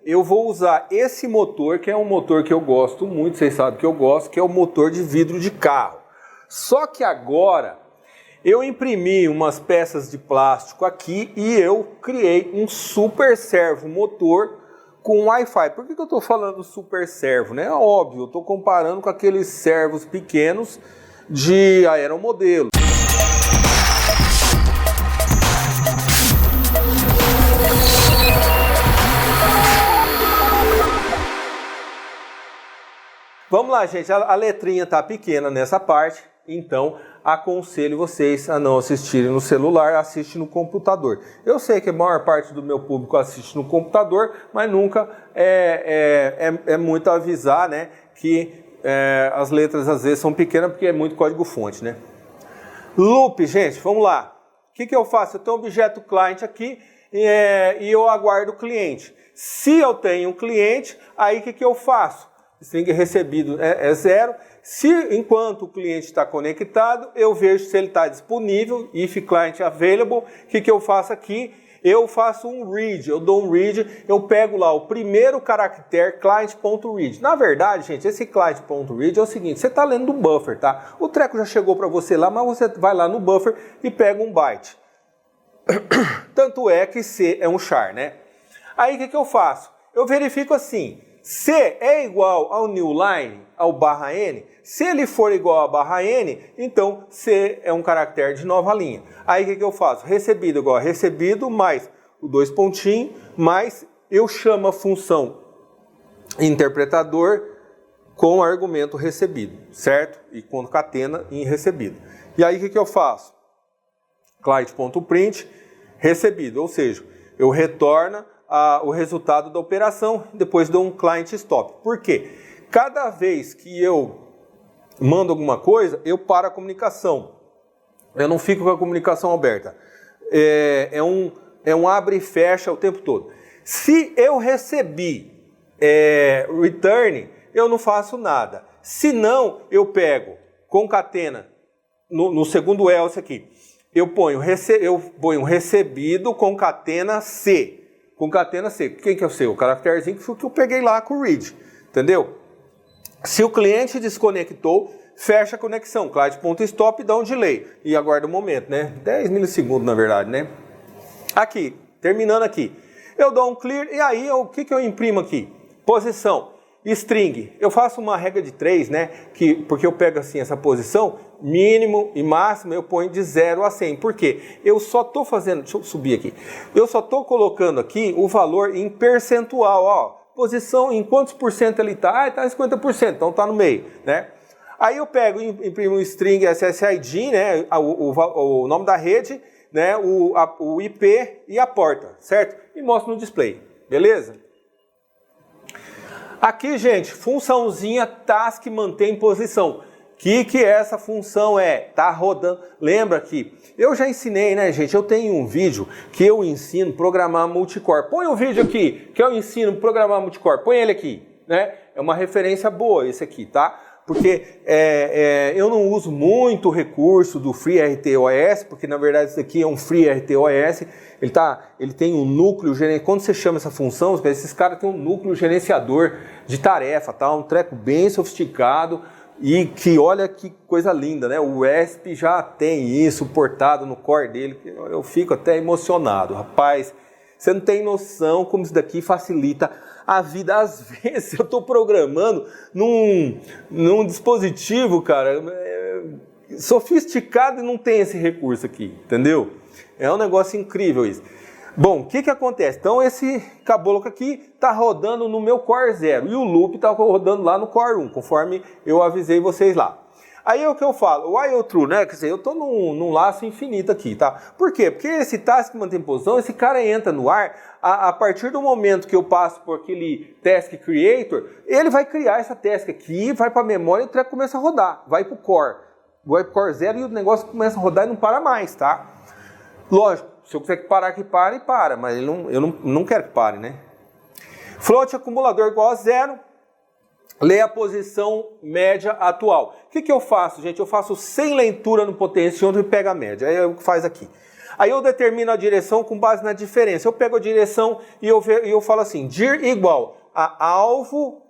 eu vou usar esse motor, que é um motor que eu gosto muito, vocês sabem que eu gosto, que é o motor de vidro de carro. Só que agora eu imprimi umas peças de plástico aqui e eu criei um super servo motor com Wi-Fi. Por que eu estou falando super servo, né? É óbvio, eu estou comparando com aqueles servos pequenos de aeromodelo. Vamos lá, gente, a letrinha tá pequena nessa parte, então aconselho vocês a não assistirem no celular, assiste no computador. Eu sei que a maior parte do meu público assiste no computador, mas nunca é muito avisar, né, que as letras às vezes são pequenas porque é muito código-fonte, né? Loop, gente, vamos lá. O que eu faço? Eu tenho um objeto client aqui e eu aguardo o cliente. Se eu tenho um cliente, aí o que eu faço? String recebido é 0. Se enquanto o cliente está conectado, eu vejo se ele está disponível, if client available. O que eu faço aqui? Eu faço um read, eu dou um read, eu pego lá o primeiro caractere client.read. Na verdade, gente, esse client.read é o seguinte, você está lendo do buffer, tá? O treco já chegou para você lá, mas você vai lá no buffer e pega um byte. Tanto é que C é um char, né? Aí o que eu faço? Eu verifico assim, C é igual ao new line, ao barra N. Se ele for igual a barra N, então C é um caractere de nova linha. Aí o que eu faço? Recebido igual a recebido, mais o dois pontinhos, mais eu chamo a função interpretador com argumento recebido, certo? E concatena em recebido. E aí o que eu faço? Client.print, recebido, ou seja, eu retorno o resultado da operação, depois dou um client stop. Por quê? Cada vez que eu mando alguma coisa, eu paro a comunicação. Eu não fico com a comunicação aberta. É um abre e fecha o tempo todo. Se eu recebi return, eu não faço nada. Se não, eu pego, concatena, no segundo else aqui, eu ponho recebido, concatena C. Concatena C. Quem que é o C? O caracterezinho que eu peguei lá com o read. Entendeu? Se o cliente desconectou, fecha a conexão. Client.stop, dá um delay. E aguarda um momento, né? 10 milissegundos, na verdade, né? Aqui, terminando aqui. Eu dou um clear e aí o que eu imprimo aqui? Posição. String. Eu faço uma regra de 3, né? Porque eu pego assim essa posição, mínimo e máximo, eu ponho de 0 a 100. Por quê? Eu só estou fazendo, deixa eu subir aqui. Eu só estou colocando aqui o valor em percentual, ó. Posição, em quantos por cento ele está? Ah, está em 50%, então está no meio, né? Aí eu pego e imprimo o string SSID, né? O nome da rede, né? O IP e a porta, certo? E mostro no display, beleza? Aqui, gente, funçãozinha task mantém posição. Que essa função tá rodando. Lembra que eu já ensinei, né, gente? Eu tenho um vídeo que eu ensino a programar multicore. Põe o vídeo aqui que eu ensino a programar multicore. Põe ele aqui, né? É uma referência boa esse aqui, tá? Porque eu não uso muito o recurso do FreeRTOS, porque na verdade isso aqui é um FreeRTOS. Ele tem um núcleo gerenciador. Quando você chama essa função, esses caras têm um núcleo gerenciador de tarefa, tá? Um treco bem sofisticado e que olha que coisa linda, né? O ESP já tem isso portado no core dele. Eu fico até emocionado, rapaz. Você não tem noção como isso daqui facilita a vida. Às vezes eu estou programando num dispositivo, cara, sofisticado e não tem esse recurso aqui, entendeu? É um negócio incrível isso. Bom, o que acontece? Então esse caboloco aqui está rodando no meu Core 0 e o loop está rodando lá no Core 1, conforme eu avisei vocês lá. Aí é o que eu falo, while true, né? Quer dizer, eu estou num laço infinito aqui, tá? Por quê? Porque esse task mantém posição, esse cara entra no ar, a partir do momento que eu passo por aquele task creator, ele vai criar essa task aqui, vai para a memória e o treco começa a rodar, vai para o core. Vai para o core 0 e o negócio começa a rodar e não para mais, tá? Lógico, se eu quiser que parar aqui, para, mas eu não quero que pare, né? Float acumulador igual a 0. Lê a posição média atual. O que eu faço, gente? Eu faço sem leitura no potenciômetro e pega a média. Aí é o que faz aqui. Aí eu determino a direção com base na diferença. Eu pego a direção e eu falo assim, dir igual a alvo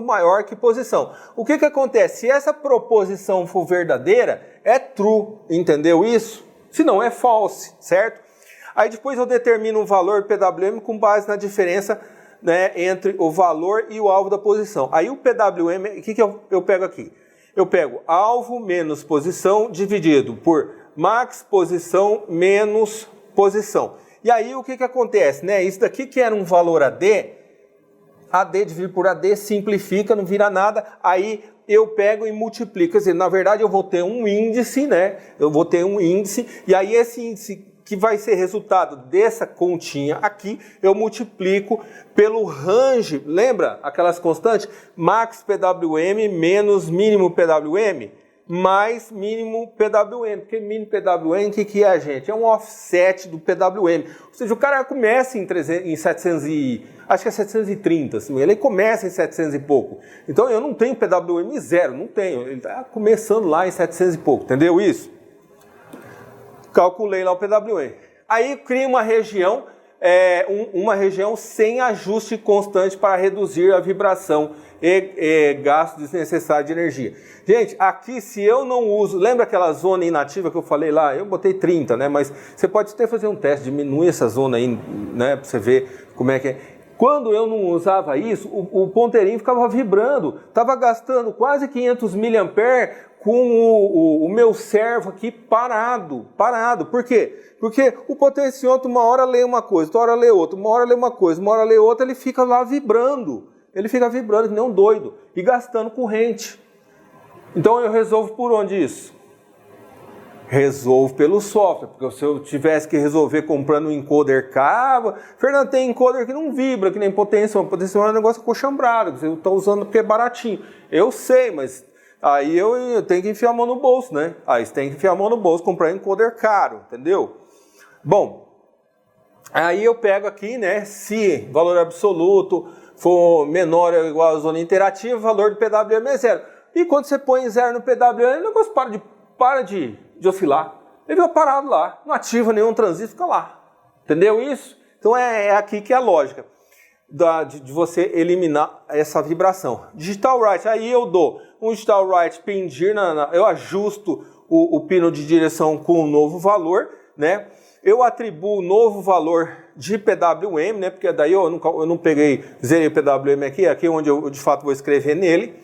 maior que posição. O que acontece? Se essa proposição for verdadeira, é true, entendeu isso? Se não, é false, certo? Aí depois eu determino o valor PWM com base na diferença, né, entre o valor e o alvo da posição. Aí o PWM, o que eu pego aqui? Eu pego alvo menos posição dividido por max posição menos posição. E aí o que acontece? Né? Isso daqui que era um valor AD dividido por AD simplifica, não vira nada, aí eu pego e multiplico. Quer dizer, na verdade eu vou ter um índice, né? Eu vou ter um índice, e aí esse índice que vai ser resultado dessa continha aqui, eu multiplico pelo range, lembra aquelas constantes? Max PWM menos mínimo PWM, mais mínimo PWM, porque mínimo PWM, o que é, gente? É um offset do PWM, ou seja, o cara começa em 700 acho que é 730, assim, ele começa em 700 e pouco, então eu não tenho PWM zero, não tenho, ele está começando lá em 700 e pouco, entendeu isso? Calculei lá o PWM. Aí cria uma região sem ajuste constante para reduzir a vibração e gasto desnecessário de energia. Gente, aqui se eu não uso, lembra aquela zona inativa que eu falei lá? Eu botei 30, né? Mas você pode até fazer um teste, diminui essa zona aí, né? Para você ver como é que é. Quando eu não usava isso, o ponteirinho ficava vibrando, estava gastando quase 500 mA com o meu servo aqui parado. Por quê? Porque o potenciômetro uma hora lê uma coisa, outra hora lê outra, uma hora lê uma coisa, uma hora lê outra, ele fica lá vibrando. Ele fica vibrando que nem um doido e gastando corrente. Então eu resolvo por onde isso? Resolvo pelo software, porque se eu tivesse que resolver comprando um encoder caro, Fernando, tem encoder que não vibra, que nem potenciômetro. Potenciômetro é um negócio acochambrado, que você está usando porque é baratinho. Eu sei, mas aí eu tenho que enfiar a mão no bolso, né? Aí você tem que enfiar a mão no bolso, comprar um encoder caro, entendeu? Bom, aí eu pego aqui, né? Se valor absoluto for menor ou igual à zona interativa, o valor do PWM é zero. E quando você põe zero no PWM, o negócio para de oscilar. Ele fica parado lá, não ativa nenhum transistor, fica lá. Entendeu isso? Então é aqui que é a lógica de você eliminar essa vibração. Digital right, aí eu dou um digital right pindir, eu ajusto o pino de direção com um novo valor, né? Eu atribuo um novo valor de PWM, né? Porque daí eu não zerei o PWM aqui é onde eu de fato vou escrever nele.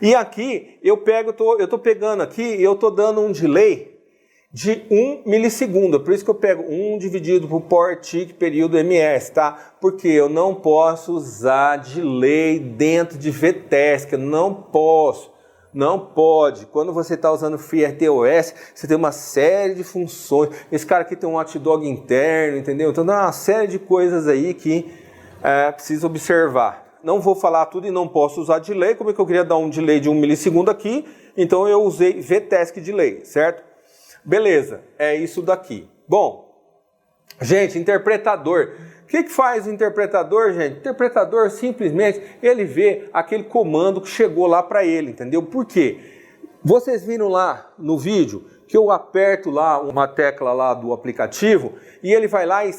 E aqui eu estou pegando aqui e eu estou dando um delay de 1 milissegundo. Por isso que eu pego 1 dividido por power tick período ms, tá? Porque eu não posso usar delay dentro de VTESC, não posso. Não pode. Quando você está usando FreeRTOS, você tem uma série de funções. Esse cara aqui tem um hotdog interno, entendeu? Então, dá uma série de coisas aí que precisa observar. Não vou falar tudo e não posso usar delay. Como é que eu queria dar um delay de 1 milissegundo aqui? Então, eu usei VTESC delay, certo? Beleza, é isso daqui. Bom, gente, interpretador. O que faz o interpretador, gente? O interpretador simplesmente, ele vê aquele comando que chegou lá para ele, entendeu? Por quê? Vocês viram lá no vídeo que eu aperto lá uma tecla lá do aplicativo e ele vai lá e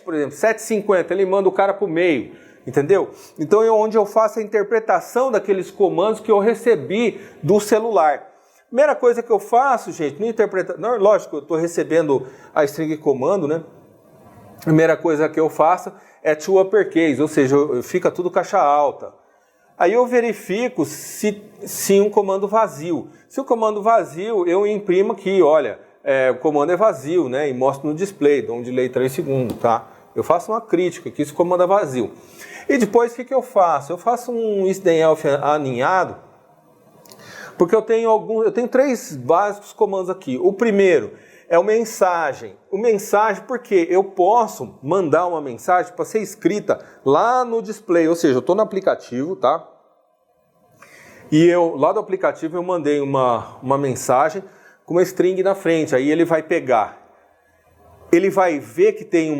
por exemplo, 7,50, ele manda o cara para o meio, entendeu? Então é onde eu faço a interpretação daqueles comandos que eu recebi do celular. Primeira coisa que eu faço, gente, no interpretador, lógico, eu estou recebendo a string comando, né? Primeira coisa que eu faço é to uppercase, ou seja, fica tudo caixa alta. Aí eu verifico se um comando vazio. Se o comando vazio, eu imprimo aqui, olha, o comando é vazio, né? E mostro no display, dou um delay 3 segundos, tá? Eu faço uma crítica que esse comando é vazio. E depois o que eu faço? Eu faço um isDenelf aninhado, porque eu tenho 3 básicos comandos aqui. O primeiro é o mensagem. O mensagem porque eu posso mandar uma mensagem para ser escrita lá no display, ou seja, eu estou no aplicativo, tá? E lá do aplicativo eu mandei uma mensagem com uma string na frente, aí ele vai pegar. Ele vai ver que tem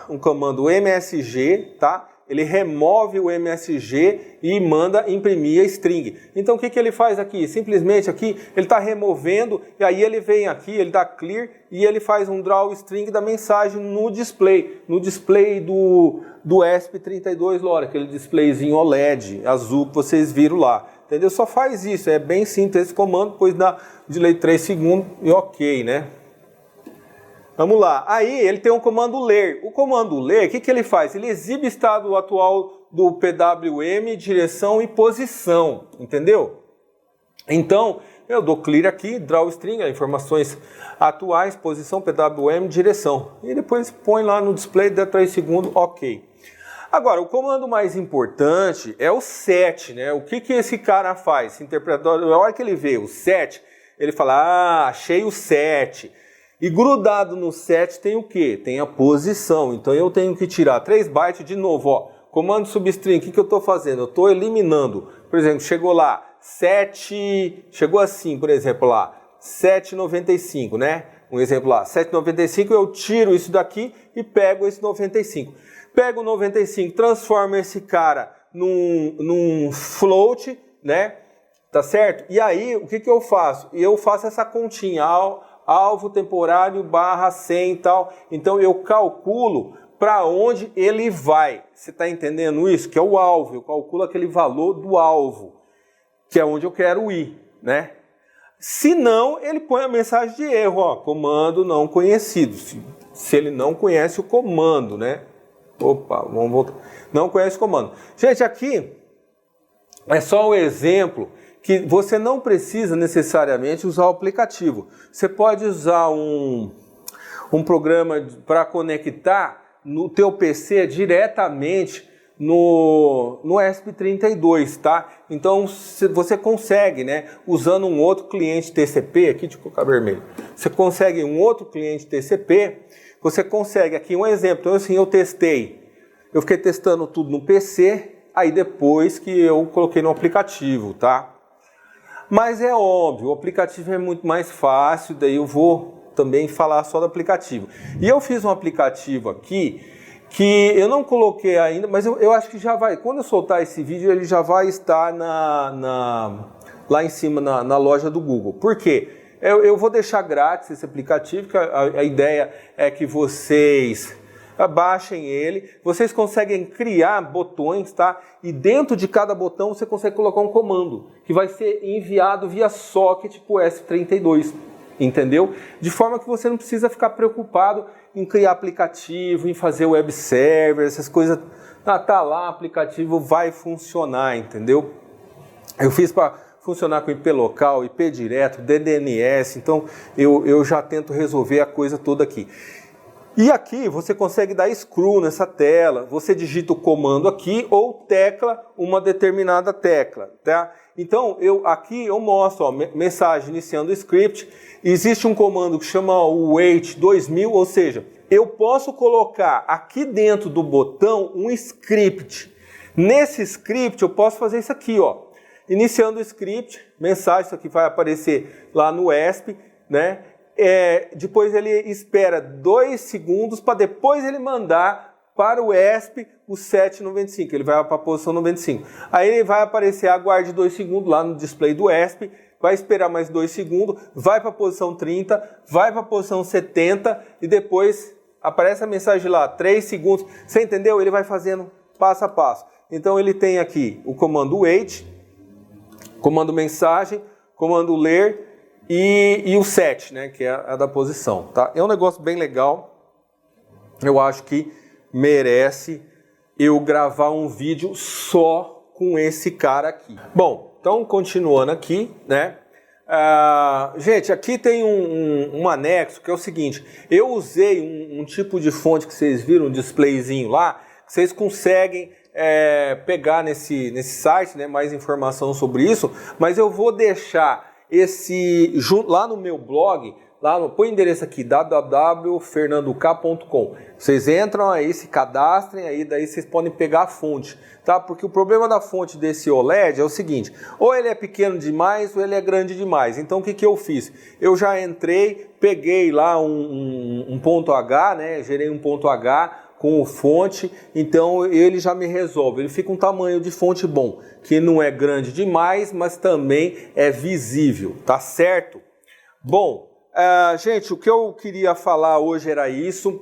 um comando MSG, tá? Ele remove o MSG e manda imprimir a string. Então o que ele faz aqui? Simplesmente aqui ele está removendo e aí ele vem aqui, ele dá clear e ele faz um draw string da mensagem no display do ESP32 LoRa, aquele displayzinho OLED azul que vocês viram lá. Entendeu? Só faz isso, é bem simples esse comando, depois dá delay 3 segundos e ok, né? Vamos lá, aí ele tem um comando ler. O comando ler, o que ele faz? Ele exibe o estado atual do PWM, direção e posição, entendeu? Então, eu dou clear aqui, draw string, informações atuais, posição, PWM, direção. E depois põe lá no display, dá 3 segundos, ok. Agora, o comando mais importante é o set, né? O que esse cara faz? Esse interpretador, na hora que ele vê o set, ele fala, achei o set. E grudado no set tem o quê? Tem a posição. Então eu tenho que tirar 3 bytes de novo, ó. Comando substring, o que eu estou fazendo? Eu estou eliminando. Por exemplo, chegou lá, 7, chegou assim, por exemplo, lá, 7,95, né? Um exemplo lá, 7,95, eu tiro isso daqui e pego esse 95. Pego o 95, transformo esse cara num float, né? Tá certo? E aí, o que eu faço? Eu faço essa continha, alvo temporário barra 100 e tal. Então eu calculo para onde ele vai. Você está entendendo isso? Que é o alvo. Eu calculo aquele valor do alvo, que é onde eu quero ir, né? Se não, ele põe a mensagem de erro, ó, comando não conhecido. Se ele não conhece o comando, né? Opa, vamos voltar. Não conhece o comando. Gente, aqui é só um exemplo que você não precisa necessariamente usar o aplicativo. Você pode usar um programa para conectar no teu PC diretamente no ESP32, tá? Então você consegue, né, usando um outro cliente TCP, aqui deixa eu colocar vermelho. Você consegue um outro cliente TCP, você consegue aqui um exemplo. Então assim, eu fiquei testando tudo no PC, aí depois que eu coloquei no aplicativo, tá? Mas é óbvio, o aplicativo é muito mais fácil, daí eu vou também falar só do aplicativo. E eu fiz um aplicativo aqui que eu não coloquei ainda, mas eu acho que já vai, quando eu soltar esse vídeo, ele já vai estar lá em cima na loja do Google. Por quê? Eu vou deixar grátis esse aplicativo, que a ideia é que vocês baixem ele, vocês conseguem criar botões, tá? E dentro de cada botão você consegue colocar um comando, que vai ser enviado via socket para o ESP32, entendeu? De forma que você não precisa ficar preocupado em criar aplicativo, em fazer web server, essas coisas. Tá lá, o aplicativo vai funcionar, entendeu? Eu fiz para funcionar com IP local, IP direto, DDNS, então eu já tento resolver a coisa toda aqui. E aqui você consegue dar scroll nessa tela, você digita o comando aqui ou tecla uma determinada tecla, tá? Então aqui eu mostro, ó, mensagem iniciando o script, existe um comando que chama o wait 2000, ou seja, eu posso colocar aqui dentro do botão um script. Nesse script eu posso fazer isso aqui, ó, iniciando o script, mensagem, isso aqui vai aparecer lá no ESP, né? Depois ele espera 2 segundos para depois ele mandar para o ESP o 795, ele vai para a posição 95. Aí ele vai aparecer, aguarde 2 segundos lá no display do ESP, vai esperar mais 2 segundos, vai para a posição 30, vai para a posição 70 e depois aparece a mensagem lá, 3 segundos. Você entendeu? Ele vai fazendo passo a passo. Então ele tem aqui o comando wait, comando mensagem, comando ler, e o set, né, que é a da posição, tá? É um negócio bem legal, eu acho que merece eu gravar um vídeo só com esse cara aqui. Bom, então continuando aqui, né, gente, aqui tem um anexo que é o seguinte, eu usei um tipo de fonte que vocês viram, um displayzinho lá, que vocês conseguem pegar nesse site, né, mais informação sobre isso, mas eu vou deixar lá no meu blog, põe o endereço aqui, www.fernandok.com. Vocês entram aí, se cadastrem aí, daí vocês podem pegar a fonte, tá? Porque o problema da fonte desse OLED é o seguinte, ou ele é pequeno demais ou ele é grande demais. Então o que eu fiz? Eu já entrei, peguei lá um ponto H, né? Gerei um ponto H, com o fonte, então ele já me resolve. Ele fica um tamanho de fonte bom, que não é grande demais, mas também é visível, tá certo? Bom, gente, o que eu queria falar hoje era isso.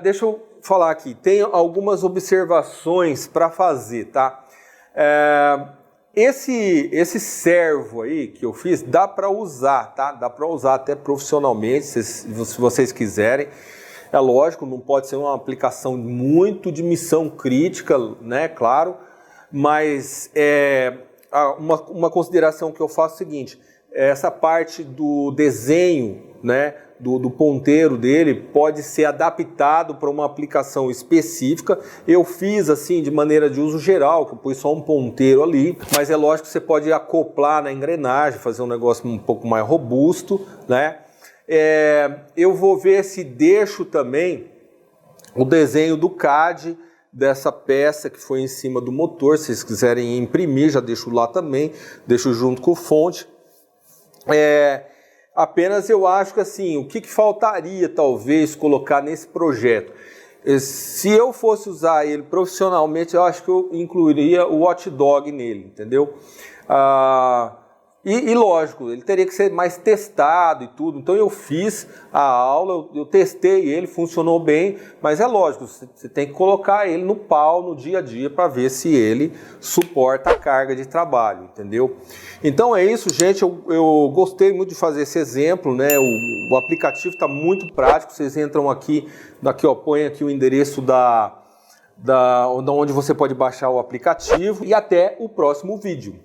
Deixa eu falar aqui, tem algumas observações para fazer, tá? Esse servo aí que eu fiz, dá para usar, tá? Dá para usar até profissionalmente, se vocês quiserem. É lógico, não pode ser uma aplicação muito de missão crítica, né? Claro, mas uma consideração que eu faço é o seguinte: essa parte do desenho, né, do ponteiro dele pode ser adaptado para uma aplicação específica. Eu fiz assim de maneira de uso geral, que eu pus só um ponteiro ali, mas é lógico que você pode acoplar na engrenagem, fazer um negócio um pouco mais robusto, né? Eu vou ver se deixo também o desenho do CAD dessa peça que foi em cima do motor. Se vocês quiserem imprimir, já deixo lá também, deixo junto com fonte. Apenas eu acho que assim, o que faltaria talvez colocar nesse projeto? Se eu fosse usar ele profissionalmente, eu acho que eu incluiria o hot dog nele, entendeu? E lógico, ele teria que ser mais testado e tudo. Então eu fiz a aula, eu testei ele, funcionou bem, mas é lógico, você tem que colocar ele no pau, no dia a dia, para ver se ele suporta a carga de trabalho, entendeu? Então é isso, gente, eu gostei muito de fazer esse exemplo, né? O aplicativo está muito prático, vocês entram aqui, ó, põe aqui o endereço da onde você pode baixar o aplicativo, e até o próximo vídeo.